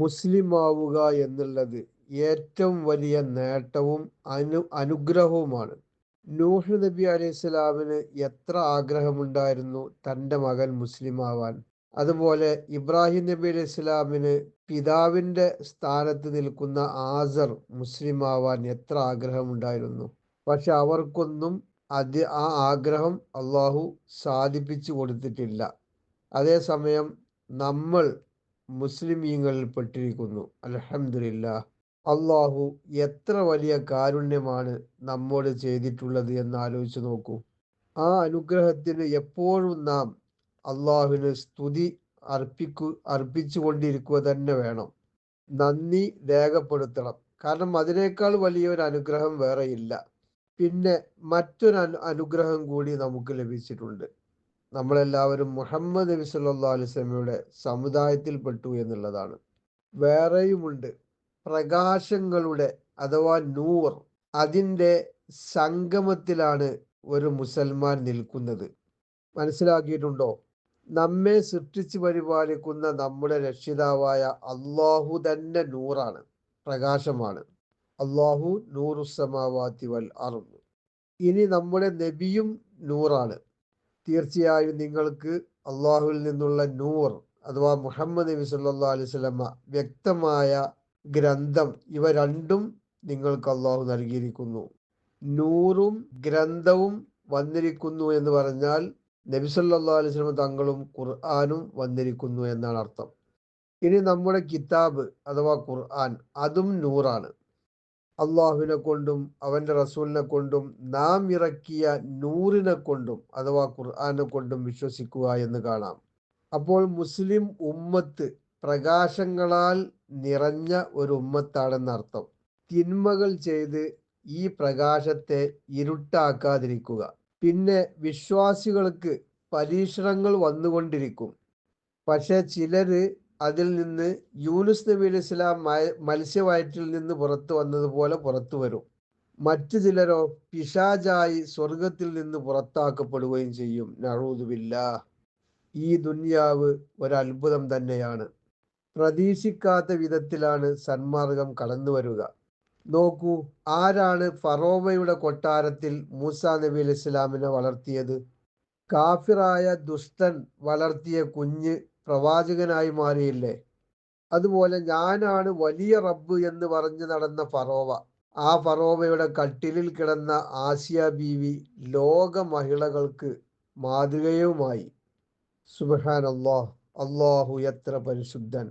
മുസ്ലിം ആവുക എന്നുള്ളത് ഏറ്റവും വലിയ നേട്ടവും അനുഗ്രഹവുമാണ്. നൂഹ് നബി അലൈഹിസ്സലാമിന് എത്ര ആഗ്രഹമുണ്ടായിരുന്നു തൻ്റെ മകൻ മുസ്ലിം ആവാൻ. അതുപോലെ ഇബ്രാഹിം നബി അലൈഹി സ്വലാമിന് പിതാവിൻ്റെ സ്ഥാനത്ത് നിൽക്കുന്ന ആസർ മുസ്ലിം ആവാൻ എത്ര ആഗ്രഹമുണ്ടായിരുന്നു. പക്ഷെ അവർക്കൊന്നും ആ ആഗ്രഹം അള്ളാഹു സാധിപ്പിച്ചു കൊടുത്തിട്ടില്ല. അതേസമയം നമ്മൾ മുസ്ലിമീങ്ങളിൽ പെട്ടിരിക്കുന്നു. അൽഹംദുലില്ലാ. അള്ളാഹു എത്ര വലിയ കാരുണ്യമാണ് നമ്മോട് ചെയ്തിട്ടുള്ളത് എന്ന് ആലോചിച്ച് നോക്കൂ. ആ അനുഗ്രഹത്തിന് എപ്പോഴും നാം അള്ളാഹുവിന് സ്തുതി അർപ്പിച്ചു കൊണ്ടിരിക്കുക തന്നെ വേണം. നന്ദി രേഖപ്പെടുത്തണം. കാരണം അതിനേക്കാൾ വലിയൊരു അനുഗ്രഹം വേറെയില്ല. പിന്നെ മറ്റൊരു അനുഗ്രഹം കൂടി നമുക്ക് ലഭിച്ചിട്ടുണ്ട്. നമ്മളെല്ലാവരും മുഹമ്മദ് നബി സല്ലല്ലാഹു അലൈഹി വസല്ലമയുടെ സമുദായത്തിൽപ്പെട്ടു എന്നുള്ളതാണ്. വേറെയുമുണ്ട്. പ്രകാശങ്ങളുടെ അഥവാ നൂർ, അതിൻ്റെ സംഗമത്തിലാണ് ഒരു മുസൽമാൻ നിൽക്കുന്നത്. മനസ്സിലാക്കിയിട്ടുണ്ടോ? നമ്മെ സൃഷ്ടിച്ച് പരിപാലിക്കുന്ന നമ്മുടെ രക്ഷിതാവായ അള്ളാഹു തന്നെ നൂറാണ്, പ്രകാശമാണ്. അള്ളാഹു നൂറുസ്സമാവാതി വൽ അർദ്. ഇനി നമ്മുടെ നബിയും നൂറാണ്. തീർച്ചയായും നിങ്ങൾക്ക് അള്ളാഹുവിൽ നിന്നുള്ള നൂർ അഥവാ മുഹമ്മദ് നബി സല്ലല്ലാഹു അലൈഹി വസല്ലമ വ്യക്തമായ ഗ്രന്ഥം, ഇവ രണ്ടും നിങ്ങൾക്ക് അള്ളാഹു നൽകിയിരിക്കുന്നു. നൂറും ഗ്രന്ഥവും വന്നിരിക്കുന്നു എന്ന് പറഞ്ഞാൽ നബി സല്ലല്ലാഹു അലൈഹി വസല്ലമ തങ്ങളും ഖുർആനും വന്നിരിക്കുന്നു എന്നാണ് അർത്ഥം. ഇനി നമ്മുടെ കിതാബ് അഥവാ ഖുർആൻ, അതും നൂറാണ്. അള്ളാഹുവിനെ കൊണ്ടും അവൻ്റെ റസൂലിനെ കൊണ്ടും നാം ഇറക്കിയ നൂറിനെ കൊണ്ടും അഥവാ ഖുർആനെ കൊണ്ടും വിശ്വസിക്കുക എന്ന് കാണാം. അപ്പോൾ മുസ്ലിം ഉമ്മത്ത് പ്രകാശങ്ങളാൽ നിറഞ്ഞ ഒരു ഉമ്മത്താണെന്നർത്ഥം. തിന്മകൾ ചെയ്ത് ഈ പ്രകാശത്തെ ഇരുട്ടാക്കാതിരിക്കുക. പിന്നെ വിശ്വാസികൾക്ക് പരീക്ഷണങ്ങൾ വന്നുകൊണ്ടിരിക്കും. പക്ഷെ ചിലര് അതിൽ നിന്ന് യൂനുസ് നബി അലൈഹി സ്വലാം മത്സ്യവയറ്റിൽ നിന്ന് പുറത്തു വന്നതുപോലെ പുറത്തു വരും. മറ്റു ചിലരോ പിശാചായി സ്വർഗത്തിൽ നിന്ന് പുറത്താക്കപ്പെടുകയും ചെയ്യും. നഊദു ബില്ലാഹ്. ഈ ദുനിയാവ് ഒരത്ഭുതം തന്നെയാണ്. പ്രതീക്ഷിക്കാത്ത വിധത്തിലാണ് സന്മാർഗം കടന്നു വരിക. നോക്കൂ, ആരാണ് ഫറോവയുടെ കൊട്ടാരത്തിൽ മൂസാ നബി അലൈഹി സ്വലാമിനെ വളർത്തിയത്? കാഫിറായ ദുഷ്ടൻ വളർത്തിയ കുഞ്ഞ് പ്രവാചകനായി മാറിയില്ലേ? അതുപോലെ ഞാനാണ് വലിയ റബ്ബ് എന്ന് പറഞ്ഞു നടന്ന ഫറോവ, ആ ഫറോവയുടെ കട്ടിലിൽ കിടന്ന ആസിയ ബീവി ലോക മഹിളകൾക്ക് മാതൃകയുമായി. സുബ്ഹാനല്ലാഹ്. അല്ലാഹു എത്ര പരിശുദ്ധൻ.